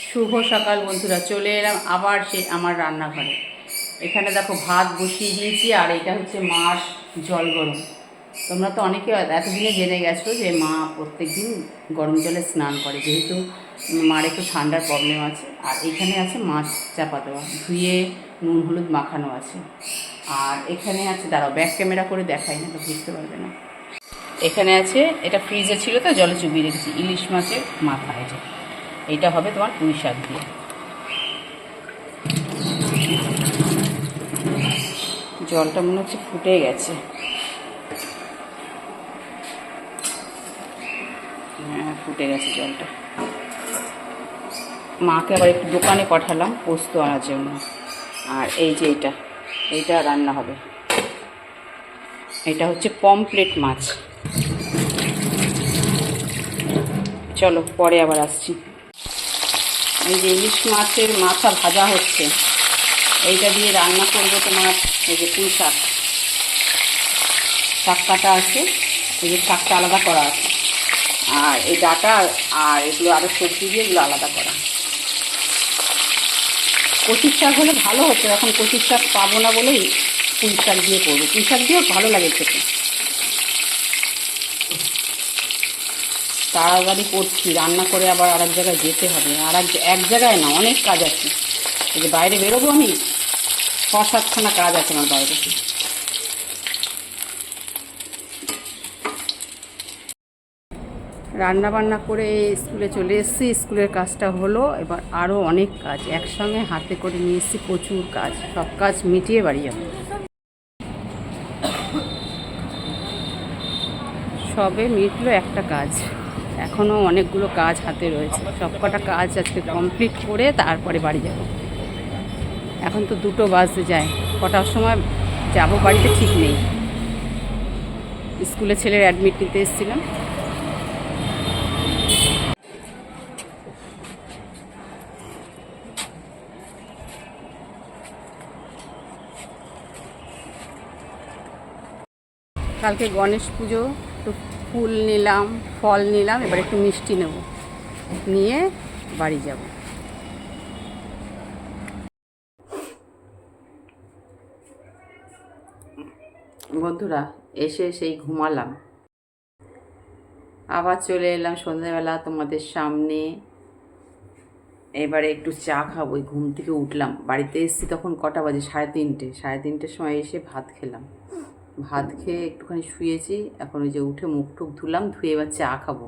শুভ সকাল বন্ধুরা, চলে এলাম আবার সেই আমার রান্নাঘরে। এখানে দেখো ভাত বসিয়ে দিয়েছি, আর এটা হচ্ছে মাছ জল গরম। তোমরা তো অনেকে এতদিনে জেনে গেছো যে মা প্রত্যেক দিন গরম জলে স্নান করে, যেহেতু মার একটু ঠান্ডার প্রবলেম আছে। আর এখানে আছে মাছ চাপা দেওয়া, ধুয়ে নুন হলুদ মাখানো আছে। আর এখানে আছে, দাঁড়াও ব্যাক ক্যামেরা করে দেখাই না তো বুঝতে পারবে না। এখানে আছে, এটা ফ্রিজে ছিল তো জলে চুবিয়ে রেখেছি, ইলিশ মাছের মাথা। এটা এইটা হবে তোমার পুঁই শাক দিয়ে। জলটা মনে হচ্ছে ফুটে গেছে। হ্যাঁ, ফুটে গেছে জলটা। মাকে আবার একটু দোকানে পাঠালাম পোস্ত আনার জন্য। আর এই যে এইটা রান্না হবে। এটা হচ্ছে পমফ্রেট মাছ। চলো পরে আবার আসছি। এই যে ইলিশ মাছের মাথা ভাজা হচ্ছে, এইটা দিয়ে রান্না করবো তোমার এই যে পুঁই শাক। শাক কাটা আছে, এই যে শাকটা আলাদা করা আছে, আর এই ডাটা আর এগুলো আরও সবজি দিয়ে এগুলো আলাদা করা। কচির শাক হলে ভালো হতো, এখন কচির শাক পাবো না বলেই পুঁই শাক দিয়ে করবো। পুঁই শাক দিয়েও ভালো লাগে খেতে। তাড়াতাড়ি করছি, রান্না করে আবার আর এক জায়গায় যেতে হবে। আর এক জায়গায় না, অনেক কাজ আছে। এই যে বাইরে বেরোবো আমি, 6-7খানা কাজ আছে আমার বাইরে। রান্না বান্না করে স্কুলে চলে এসেছি, স্কুলের কাজটা হলো। এবার আরও অনেক কাজ একসঙ্গে হাতে করে নিয়ে এসেছি, প্রচুর কাজ। সব কাজ মিটিয়ে বাড়ি যাবো। সবে মিটলো একটা কাজ, এখনও অনেকগুলো কাজ হাতে রয়েছে। সব কটা কাজ আজকে কমপ্লিট করে তারপরে বাড়ি যাব। এখন তো 2টো বাজতে যায়, কটার সময় যাব বাড়িতে ঠিক নেই। স্কুলে ছেলের অ্যাডমিট নিতে এসেছিলাম। কালকে গণেশ পুজো, একটু ফুল নিলাম, ফল নিলাম, এবার একটু মিষ্টি নেব, নিয়ে বাড়ি যাব। বন্ধুরা, এসে সেই ঘুমালাম, আবার চলে এলাম সন্ধ্যাবেলা তোমাদের সামনে। এবারে একটু চা খাবো। ঘুম থেকে উঠলাম, বাড়িতে এসেছি তখন কটা বাজে, 3:30। 3:30-র সময় এসে ভাত খেলাম। ভাত খেয়ে একটুখানি শুয়েছি। এখন ওই যে উঠে মুখ টুক ধুলাম, ধুয়ে এবার চা খাবো।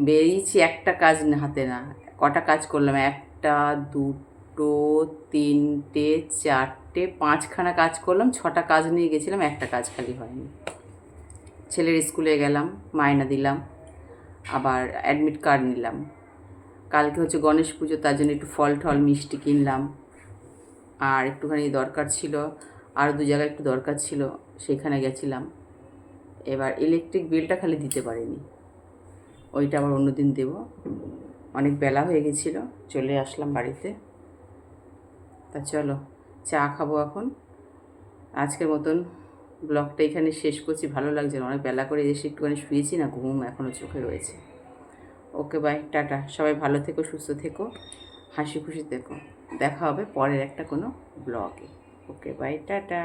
বেরিয়েছি, একটা কাজ হাতে না, কটা কাজ করলাম, 1টা 2টো 3টে 4টে 5খানা কাজ করলাম। 6টা কাজ নিয়ে গেছিলাম, একটা কাজ খালি হয়নি। ছেলের স্কুলে গেলাম, মায়না দিলাম, আবার অ্যাডমিট কার্ড নিলাম। কালকে হচ্ছে গণেশ পুজো, তার জন্য একটু ফল টল মিষ্টি কিনলাম। আর একটুখানি দরকার ছিল, আরও 2 জায়গায় একটু দরকার ছিল, সেখানে গেছিলাম। এবার ইলেকট্রিক বিলটা খালি দিতে পারিনি, ওইটা আবার অন্য দিন দেবো। অনেক বেলা হয়ে গেছিলো, চলে আসলাম বাড়িতে। তা চলো চা খাবো এখন। আজকের মতন ব্লগটা এখানে শেষ করছি। ভালো লাগছে না, অনেক বেলা করে এসে একটুখানি শুয়েছি না, ঘুম এখনও চোখে রয়েছে। Okay bye, tata. সবাই ভালো থেকো, সুস্থ থেকো, হাসি খুশি থেকো। দেখা হবে পরের একটা কোনো ব্লগে। Okay bye, tata.